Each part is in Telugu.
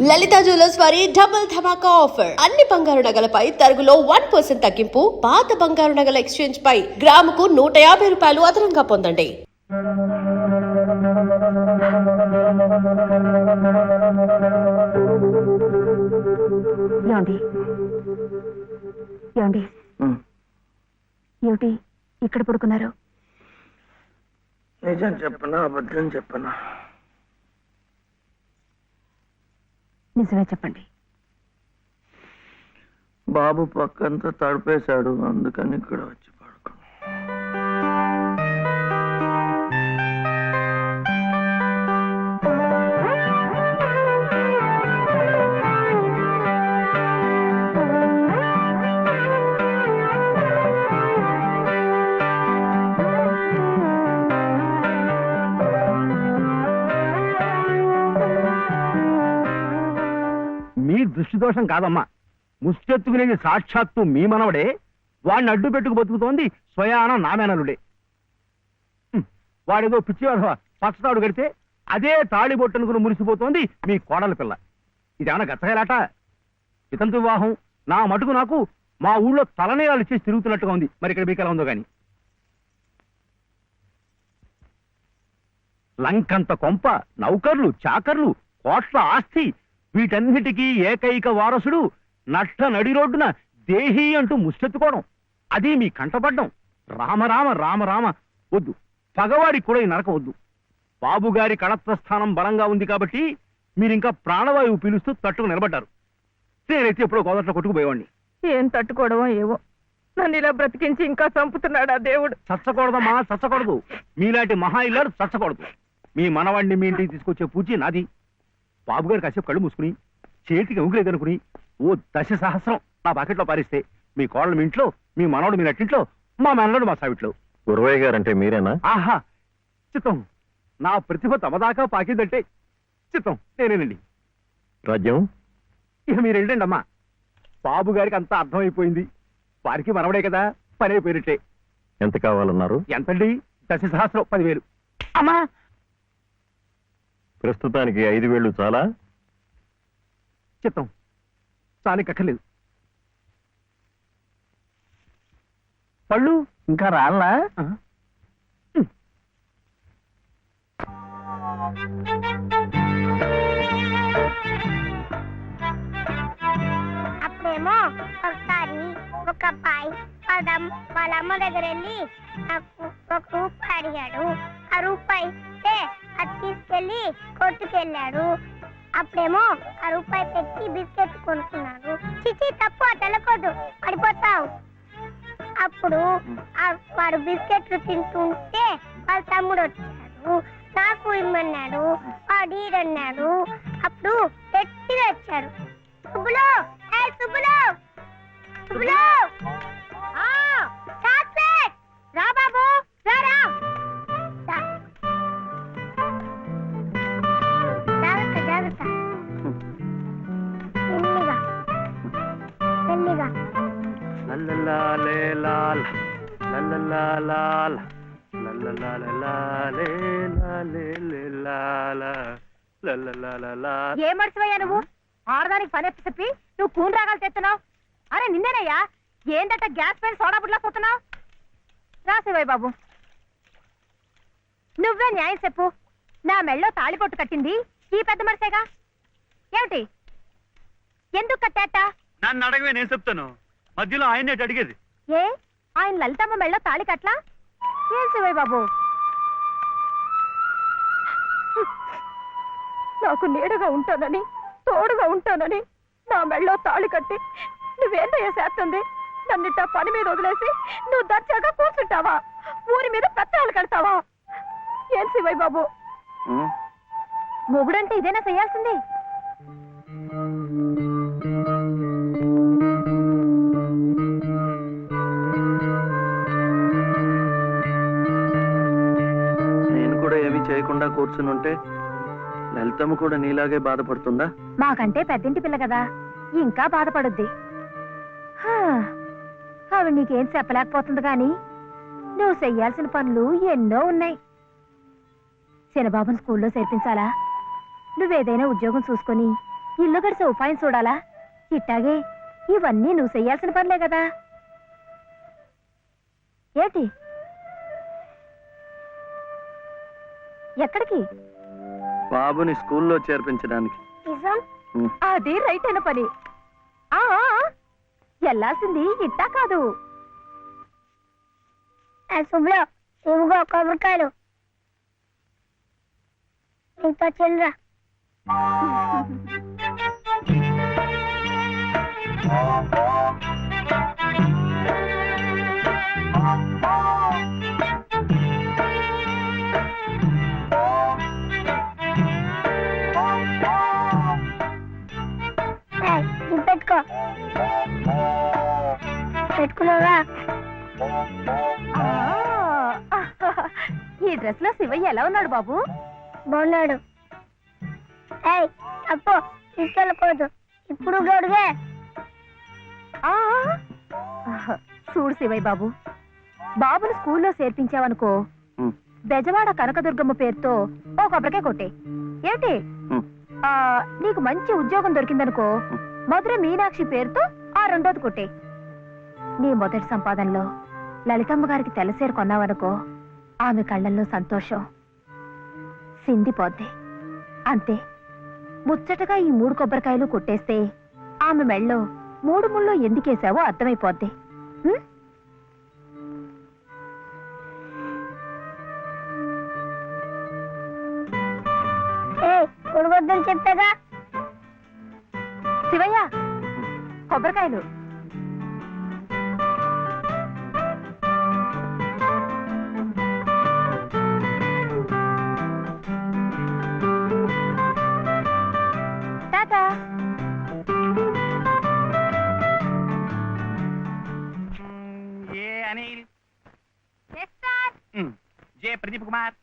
లలిత జ్యువెలర్స్ వారి డబుల్ ధమాకా ఆఫర్. అన్ని బంగారు నగలపై తరుగులో 1% తగ్గింపు. పాత బంగారు నగల ఎక్స్చేంజ్ పై గ్రాముకు 150 రూపాయలు అదనంగా పొందండి. ఏమిటి ఇక్కడ పడుకున్నారు? నిజం చెప్పనా అబద్ధం చెప్పనా? నిజమే చెప్పండి. బాబు పక్కంతా తడిపేశాడు, అందుకని ఇక్కడ వచ్చి పడుకున్నా. మీ దృష్టి దోషం కాదమ్మా, ముష్టెత్తుకునేది సాక్షాత్తు మీ మనవడే. వాడిని అడ్డు పెట్టుకు బతుకుతోంది స్వయాన నామేనలుడే. వాడేదో పిచ్చి పచ్చతాడు కడితే అదే తాళి బొట్టనుకుని మురిసిపోతోంది మీ కోడల పిల్ల. ఇదేమన్నా గచ్చగలాట? వితంతు వివాహం నా మటుకు నాకు మా ఊళ్ళో తలనీలాలు ఇచ్చేసి తిరుగుతున్నట్టుగా ఉంది. మరి ఇక్కడ మీకు ఎలా ఉందో గాని. లంకంత కొంప, నౌకర్లు, చాకర్లు, కోట్ల ఆస్తి, వీటన్నిటికీ ఏకైక వారసుడు నట్ట నడి రోడ్డున దేహీ అంటూ ముష్టెత్తుకోవడం, అది మీ కంటపడ్డం. రామరామ రామరామ వద్దు. పగవాడికి కూడా ఈ నరకం వద్దు. బాబుగారి కళత్రస్థానం బలంగా ఉంది కాబట్టి మీరింకా ప్రాణవాయువు పీలుస్తూ తట్టుకు నిలబడ్డారు. నేనైతే ఎప్పుడో గోదట్లో కొట్టుకుపోయేవాడిని. ఏం తట్టుకోవడమో ఏవో, నన్ను ఇలా బ్రతికించి ఇంకా చంపుతున్నాడా దేవుడు. చచ్చకూడదమ్మా, చచ్చకూడదు. మీలాంటి మహా ఇల్లారు చచ్చకూడదు. మీ మనవాడిని మీ ఇంటికి తీసుకొచ్చే పూచి నాది. బాబుగారు కాసేపు కళ్ళు మూసుకుని చేతికి ఉంగులేదనుకుని ఓ 10 సహస్రం నా పాకెట్లో పారిస్తే మీ కోడలు మీ ఇంట్లో, మీ మనవడు మీ నట్టింట్లో, మా మనవడు మా సావిట్లో. గురవయ్య గారంటే మీరేనా? ఆహా, చిత్తం. నా ప్రతిభ తమదాకా పాకిందంటే చిత్తం నేనేనండి. రాజ్యం ఇక మీరు వెళ్ళండి అమ్మా. బాబు గారికి అంతా అర్థమైపోయింది. వారికి మనవడే కదా, పని అయిపోయినట్టే. ఎంత కావాలన్నారు? ఎంతండి? 10 సహస్రం, 10,000. అమ్మా, ప్రస్తుతానికి 5,000 చాలా? చిత్తం చాలి, కక్కర్లేదు. పళ్ళు ఇంకా రాళ్ళా? అప్పుడేమో ఒకసారి ఒక అబ్బాయి వాళ్ళ అమ్మ దగ్గర వెళ్ళి నాకు 1 రూపాయి అడిగాడు. ఆ రూపాయి ఇస్తే అది తీసుకెళ్లి కొట్టుకెళ్ళాడు. అప్పుడేమో ఆ రూపాయి పెట్టి బిస్కెట్ కొనుక్కున్నాడు. చిచి, తప్పు, తెలకొద్దు, పడిపోతావు. అప్పుడు వాడు బిస్కెట్లు తింటుంటే వాళ్ళ తమ్ముడు వచ్చాడు. నాకు ఇమ్మన్నాడు. వాడు ఈడన్నాడు. అప్పుడు గట్టిగా వచ్చాడు. సుబ్బులు, సుబ్బులు, సుబ్బులు, చాక్లెట్ రా బాబు, రా. జాగ్రత్త, మెల్లిగా. ఏ మర్చిపోయా నువ్వు? ఆడదానికి పని చెప్పి నువ్వు కూని రాగాలు తెస్తున్నావు. అరే నిన్నేనయ్యా, ఏందట గ్యాస్ పైన సోడా బుడ్లా పోతున్నావు? రాసేవాయి బాబు, నువ్వే న్యాయం చెప్పు. నా మెళ్ళో తాళిపొట్టు కట్టింది ఈ పెద్ద మనిషేగా. ఏమిటి, ఎందుకు కట్టాట? నన్ను అడగవే, నేను చెప్తాను. మధ్యలో ఆయన అడిగేది ఏ, ఆయన లలితమ్మ మెళ్ళో తాళి కట్లా? ఏం శివయ్య బాబు, నాకు నీడగా ఉంటానని, తోడుగా ఉంటానని నా మెళ్ళో తాళి కట్టి నువ్వేందయ్యా చేస్తుంది? నన్నిట్ట పని మీద వదిలేసి నువ్వు దర్జాగా కూర్చుంటావా? ఊరి మీద పెత్తనాలు కడతావా? ఏం శివయ్య బాబు, మొగుడంటే ఇదేనా చెయ్యాల్సింది? నేను కూడా ఏమీ చేయకుండా కూర్చునుంటే లలితమ్మ కూడా నీలాగే బాధపడుతుందా? మాకంటే పెద్దింటి పిల్ల కదా, ఇంకా బాధపడుద్ది. ఆవిడ నీకేం చెప్పలేకపోతుంది గాని నువ్వు చెయ్యాల్సిన పనులు ఎన్నో ఉన్నాయి. చిన్నబాబుని స్కూల్లో చేర్పించాలా? నువ్వేదైనా ఉద్యోగం చూసుకొని ఇల్లు గడిసే ఉపాయం చూడాలా? ఇట్టాగే ఇవన్నీ నువ్వు చెయ్యాల్సిన పనులే కదా. ఏటి ఎక్కడికి? బాబుని స్కూల్లో చేర్పించడానికి. నిజం అది రైట్ అయిన పని. వెళ్ళాల్సింది ఇట్టా కాదు. శుభ్లో ఇవిగో కొబ్బరికాయలు నీతో చిల్లరా. ఇది పెట్టుకో. పెట్టుకున్నావా? ఈ డ్రెస్ లో శివయ్య ఎలా ఉన్నాడు బాబు? బాగున్నాడు. అప్పు తీసుకెళ్ళకూడదు, ఇప్పుడు గడుగే. చూడు శివయ్య బాబు, బాబుని స్కూల్లో చేర్పించావనుకో, బెజవాడ కనకదుర్గమ్మ పేరుతో ఓ కొబ్బరికాయ కొట్టే. ఏంటి నీకు మంచి ఉద్యోగం దొరికిందనుకో, మధుర మీనాక్షి పేరుతో ఆ రెండోది కొట్టే. నీ మొదటి సంపాదనలో లలితమ్మ గారికి తెల్లసేరు కొన్నావనుకో, ఆమె కళ్ళల్లో సంతోషం సిందిపోద్ది. అంతే, ముచ్చటగా ఈ 3 కొబ్బరికాయలు కొట్టేస్తే ఆమె మెళ్ళో 3 ముళ్ళు ఎందుకేసావో అర్థమైపోద్ది. కొడగొద్దని చెప్పాగా. శివయ్య, కొబ్బరికాయలు. Tata. A Anil, J Pradeep Kumar,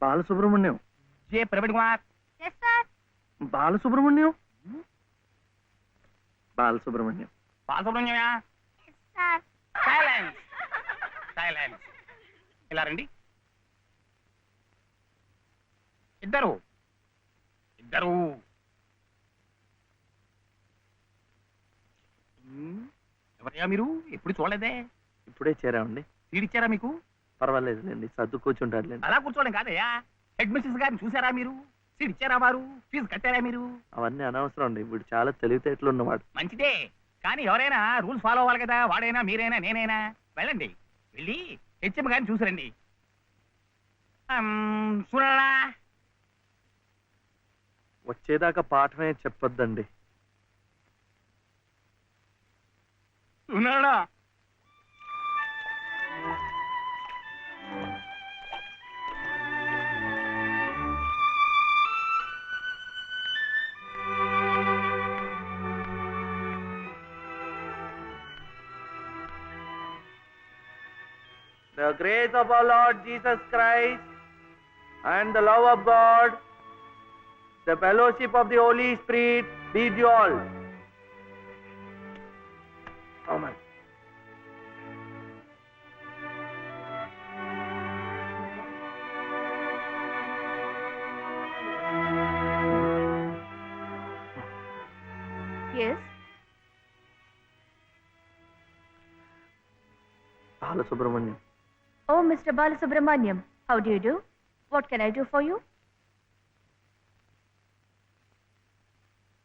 Balasubrahmanyam. J Praveen Kumar, Balasubrahmanyam. Balasubrahmanyam. బాలసుబ్రహ్మణ్యమా? Silence, silence. ఇలా రండి. ఇద్దరు ఇద్దరు. ఎవరయ్యా మీరు? ఎప్పుడు చూడలేదే. ఇప్పుడే చేరామండి. తీడిచ్చారా మీకు? పర్వాలేదులేండి, సర్దు కూర్చుంటారులేండి. అలా కూర్చోవడం కాదయ్యా. హెడ్ మిస్సెస్ గారిని చూసారా మీరు? సీట్ ఇచ్చారా వారు? ఫీజు కట్టారా మీరు? అవన్నీ అనవసరం అండి, వీడు చాలా తెలివితేటలు ఉన్నవాడు. మంచిదే, కానీ ఎవరైనా రూల్స్ ఫాలో అవ్వాలి కదా. వాడైనా మీరైనా నేనైనా. వెళ్ళండి, వెళ్ళి హెచ్ఎం గారిని చూసిరండి. చూడరా, వచ్చేదాకా పాఠమే చెప్పొద్దండి. ఉన్నాడా? The grace of our Lord Jesus Christ and the love of God, the fellowship of the Holy Spirit be with you all. Amen. Yes. Balasubramaniam. Oh, Mr. Balasubramaniam, how do you do? What can I do for you?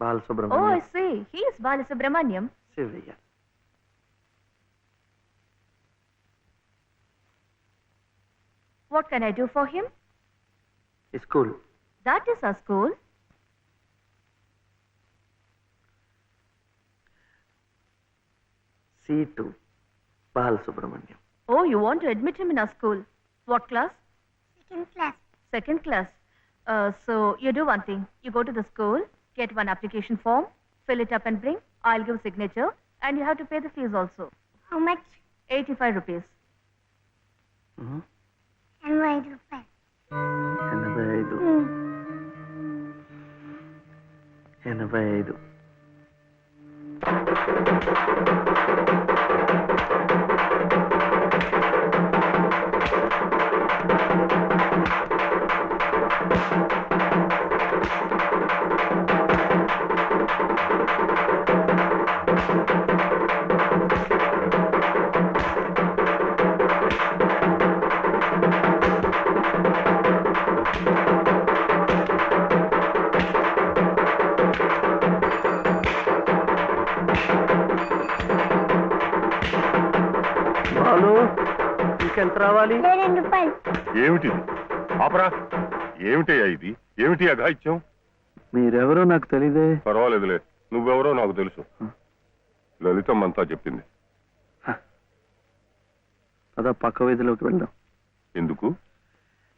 Balasubramaniam. Oh, I see. He is Balasubramaniam. Sivaya. What can I do for him? School. That is our school. C2. Balasubramaniam. Oh, you want to admit him in our school. What class? Second class. Second class. So you do one thing. You go to the school, get one application form, fill it up and bring. I'll give signature, and you have to pay the fees also. How much? 85 rupees. Mhm. And ₹5. 85. 85. ఎంత రావాలి? 2 రూపాయలు. ఏమిటి ఆపరా? ఏమిటయ్యా ఇది? ఏమిటి అఘాయిత్యం? మీరెవరో నాకు తెలీదే. పర్వాలేదులే, నువ్వెవరో నాకు తెలుసు. లలితమ్మంతా చెప్పింది. అదా పక్క వీధిలోకి వెళ్దాం. ఎందుకు?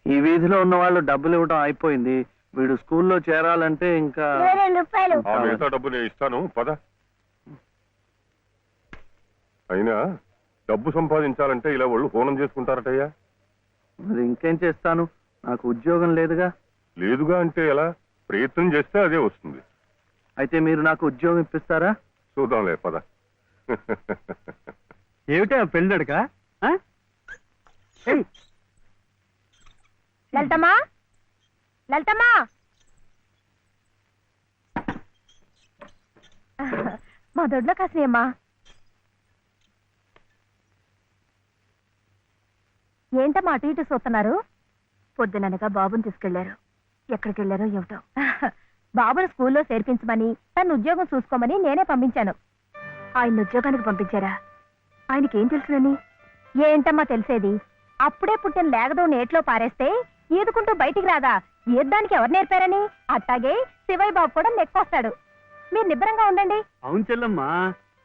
ఈ వీధిలో ఉన్న వాళ్ళు డబ్బులు ఇవ్వడం అయిపోయింది. వీడు స్కూల్లో చేరాలంటే ఇంకా 2 రూపాయలు. ఆ మిగతా డబ్బు నేను ఇస్తాను, పద. అయినా డబ్బు సంపాదించాలంటే ఇలా వాళ్ళు హోనం చేసుకుంటారటయ్యా. మరి ఇంకేం చేస్తాను, నాకు ఉద్యోగం లేదుగా. లేదుగా అంటే ఎలా? ప్రయత్నం చేస్తే అదే వస్తుంది. అయితే మీరు నాకు ఉద్యోగం ఇప్పిస్తారా? చూద్దాంలే, పద. ఏమిటా పెళ్ళడుక? లలితమ్మా, లలితమ్మా, మా దొడ్లో కాసినమ్మా. ఏంటమ్మా అటు ఇటు చూస్తున్నారు? పొద్దుననగా బాబుని తీసుకెళ్లారు. ఎక్కడికి వెళ్ళారో ఏమిటో. బాబుని స్కూల్లో చేర్పించమని, తన ఉద్యోగం చూసుకోమని నేనే పంపించాను. ఆయన ఉద్యోగానికి పంపించారా? ఆయనకేం తెలుసునని? ఏంటమ్మా తెలిసేది? అప్పుడే పుట్టిన లేగదో నేట్లో పారేస్తే ఈదుకుంటూ బయటికి రాదా? ఈద్దానికి ఎవరు నేర్పారని? అట్టాగే శివయ్య బాబు కూడా నెక్కొస్తాడు. మీరు నిబ్బరంగా ఉండండి. అవును చెల్లమ్మా,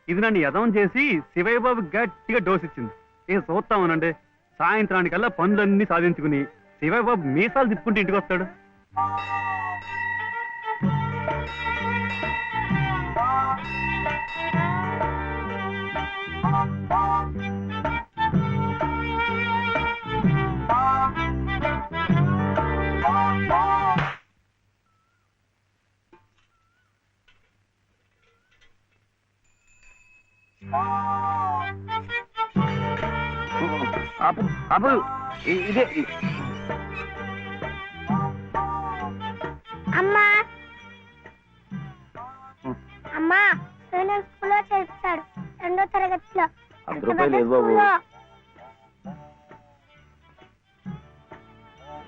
ఇది నన్ను యదవం చేసి శివయ్య బాబు గట్టిగా డోసిచ్చింది. ఏం చూస్తామనండి, సాయంత్రానికల్లా పనులన్నీ సాధించుకుని శివయ్య బాబు మీసాలు తిప్పుకుంటూ ఇంటికి వస్తాడు. ఆపు ఆపు, ఇదే. అమ్మా అమ్మా, నేను స్కూల్లో చేర్చాడు 2వ తరగతిలో. 10 రూపాయలు లేదు బాబు.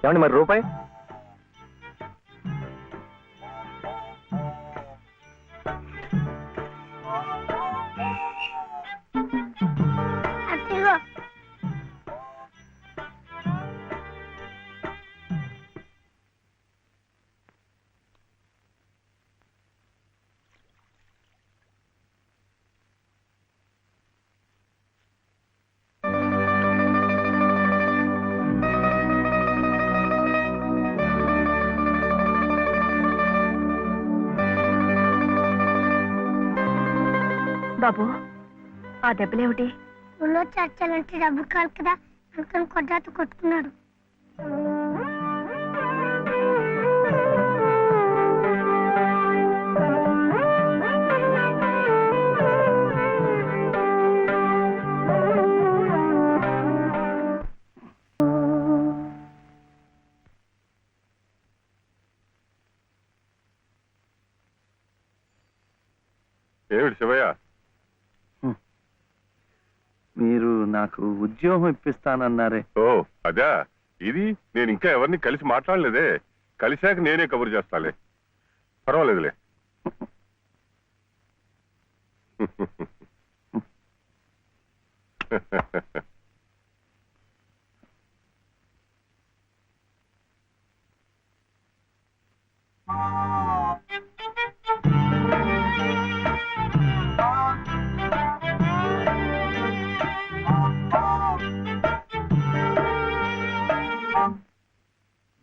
ఏమండి మరి రూపాయి? అదిగో. బాబు, ఆ దెబ్బలేమిటి? స్కూల్లో చేర్చాలంటే డబ్బు కావాలి కదా, అందుకని కొట్టాతో కొట్టుకున్నాడు. ఏమిటి శివయ్య? మీరు నాకు ఉద్యోగం ఇప్పిస్తానన్నారే. ఓ అదా, ఇది నేను ఇంకా ఎవరిని కలిసి మాట్లాడలేదే. కలిశాక నేనే కబురు చేస్తాలే, పర్వాలేదులే.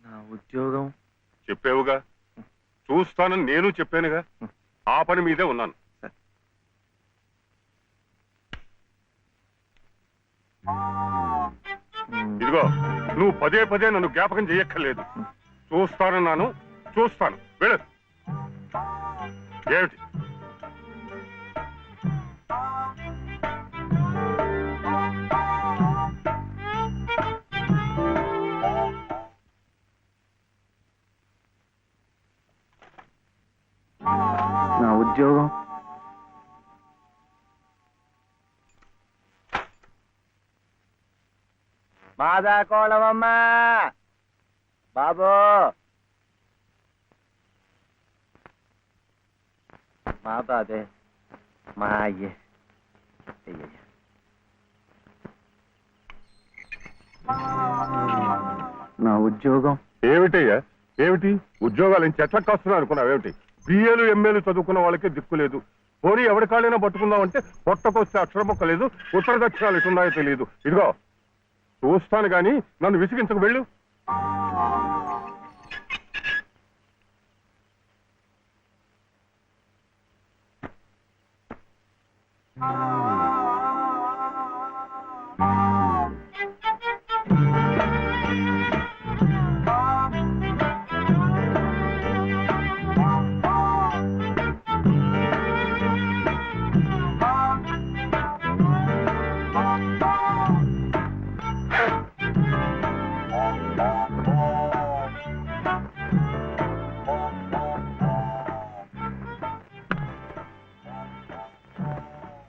నా ఉద్యోగం చెప్పావుగా, చూస్తానని నేను చెప్పానుగా. ఆ పని మీదే ఉన్నాను. ఇదిగో, నువ్వు పదే పదే నన్ను జ్ఞాపకం చేయక్కర్లేదు. చూస్తానన్నాను, చూస్తాను. వెళ్ళు. ఏమిటి? నా ఉద్యోగం మాదా కోళమమ్మా బాబు, మాదా అదే మా అయ్యే. నా ఉద్యోగం ఏమిటయ్యా ఏమిటి ఉద్యోగాలు ఏం చెట్లకు వస్తున్నావు అనుకున్నావు ఏమిటి బిఏలు ఎంఏలు చదువుకున్న వాళ్ళకే దిక్కు లేదు పోనీ ఎవరి కాళ్ళైనా పట్టుకుందామంటే పొట్టకొస్తే అక్షర మొక్క లేదు ఉత్తర దక్షిణాలు ఎటున్నాయో తెలియదు ఇదిగో చూస్తాను గాని నన్ను విసిగించకు వెళ్ళు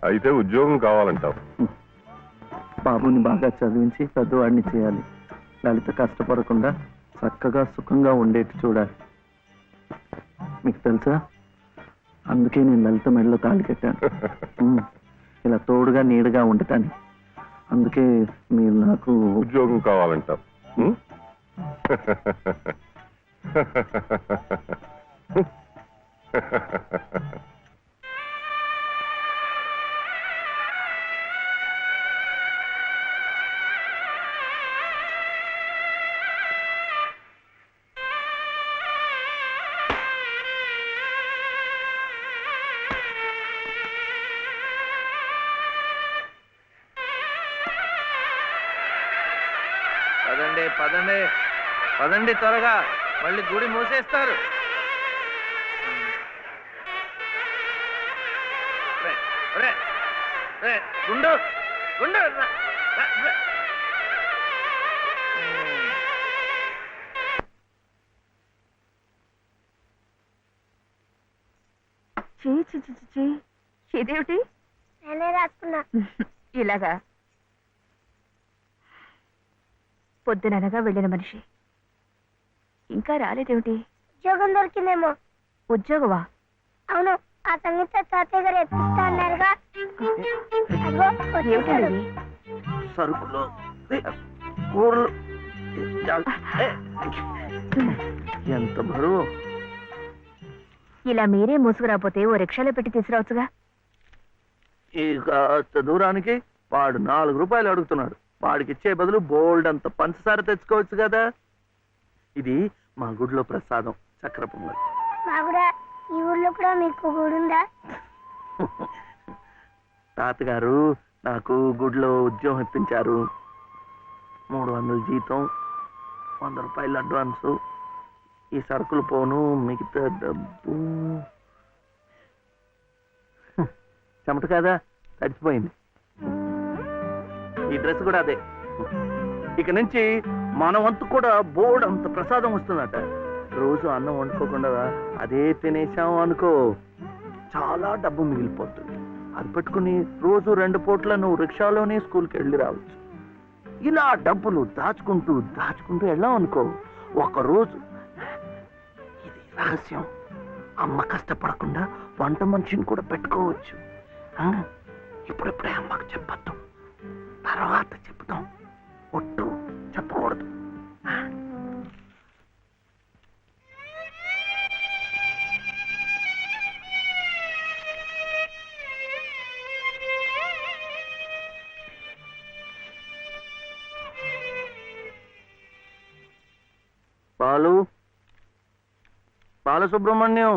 అయితే ఉద్యోగం కావాలంటావు బాబుని బాగా చదివించి పెద్దవాడిని చేయాలి. లలిత కష్టపడకుండా చక్కగా సుఖంగా ఉండేట్టు చూడాలి. మీకు తెలుసా, అందుకే నేను లలిత మెడలో తాళి కట్టాను. ఇలా తోడుగా నీడగా ఉండటానికి. అందుకే మీరు నాకు ఉద్యోగం కావాలంటావు ఉం? పదండి పదండి పదండి త్వరగా, మళ్ళీ గుడి మూసేస్తారు. గుండు గుండు ఇదేమిటి నేనే రాసుకున్నా. ఇలాగా పొద్దుననగా వెళ్ళిన మనిషి ఇంకా రాలేదేమిటి? ఉద్యోగం దొరికిందేమో. ఉద్యోగమా? అవును, ఆ సంగీత తాతయ్య గారు ఎప్పిస్తా అన్నారుగా. అదిగో వచ్చేసాడు. ఏమిటండి? సరుకులు కూరలు ఎంత బరువు. ఇలా మీరే మూసుకురాపోతే ఓ రిక్షాలో పెట్టి తీసుకురావచ్చుగా. ఈ కాస్త దూరానికి వాడు 4 రూపాయలు అడుగుతున్నాడు. వాడికి ఇచ్చే బదులు బోల్డ్ అంత పంచదార తెచ్చుకోవచ్చు కదా. ఇది మా గుడిలో ప్రసాదం, చక్కెర పొంగల్. మా కూడా ఈ ఊర్లో కూడా మీకు గుడుందా? తాతగారు నాకు గుడిలో ఉద్యోగం ఇప్పించారు. 300 జీతం, 100 రూపాయలు అడ్వాన్సు. ఈ సరుకులు పోను, మిగతా డబ్బు చెమట కదా తడిచిపోయింది. ఈ డ్రెస్ కూడా అదే. ఇక నుంచి మన వంతు కూడా బోర్డు అంత ప్రసాదం వస్తుందట. రోజు అన్నం వండుకోకుండా అదే తినేసాం అనుకో, చాలా డబ్బు మిగిలిపోతుంది. అది పట్టుకుని రోజు 2 పూట్ల నువ్వు రిక్షాలోనే స్కూల్కి వెళ్ళి రావచ్చు. ఇలా డబ్బులు దాచుకుంటూ దాచుకుంటూ వెళ్ళాం అనుకో, ఒకరోజు ఇది రహస్యం, అమ్మ కష్టపడకుండా వంట మనిషిని కూడా పెట్టుకోవచ్చు. ఇప్పుడిప్పుడే అమ్మకు చెప్పద్దు, తర్వాత చెప్తాం. ఒట్టు చెప్పకూడదు. బాలు, బాలసుబ్రహ్మణ్యం,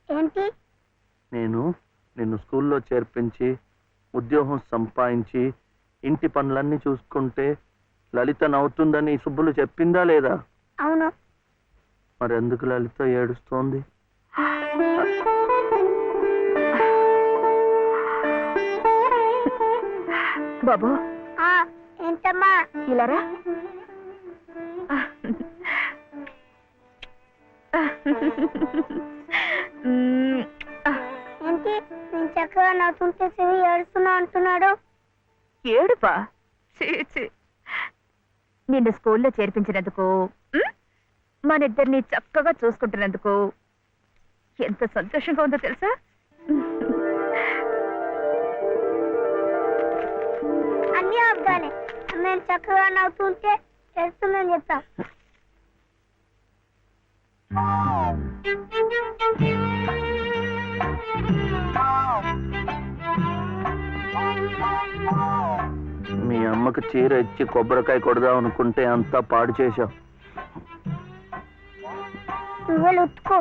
ఏంటి? నేను నిన్ను స్కూల్లో చేర్పించి ఉద్యోగం సంపాదించి ఇంటి పనులన్నీ చూసుకుంటే లలిత నవ్వుతుందని సుబ్బులు చెప్పిందా లేదా? అవును. మరి ఎందుకు లలిత ఏడుస్తోంది? బాబు, ఏంటమ్మా? ఇలారా. ఏంటి నేను చక్కగా నవ్వుతుంటే చెవి ఏడుస్తున్నా అంటున్నాడు? ఏడుపా? నిన్ను స్కూల్లో చేర్పించినందుకు, మన ఇద్దరిని చక్కగా చూసుకుంటున్నందుకు ఎంత సంతోషంగా ఉందో తెలుసా? అన్నయ్య అబద్ధాలే మేము చక్కగా నవ్వుతుంటే తెలుస్తుందని చెప్పాం. మీ అమ్మకు చీర ఇచ్చి కొబ్బరికాయ కొడదాం అనుకుంటే అంతా పాడు చేశావు. నువ్వే ఉతుకో.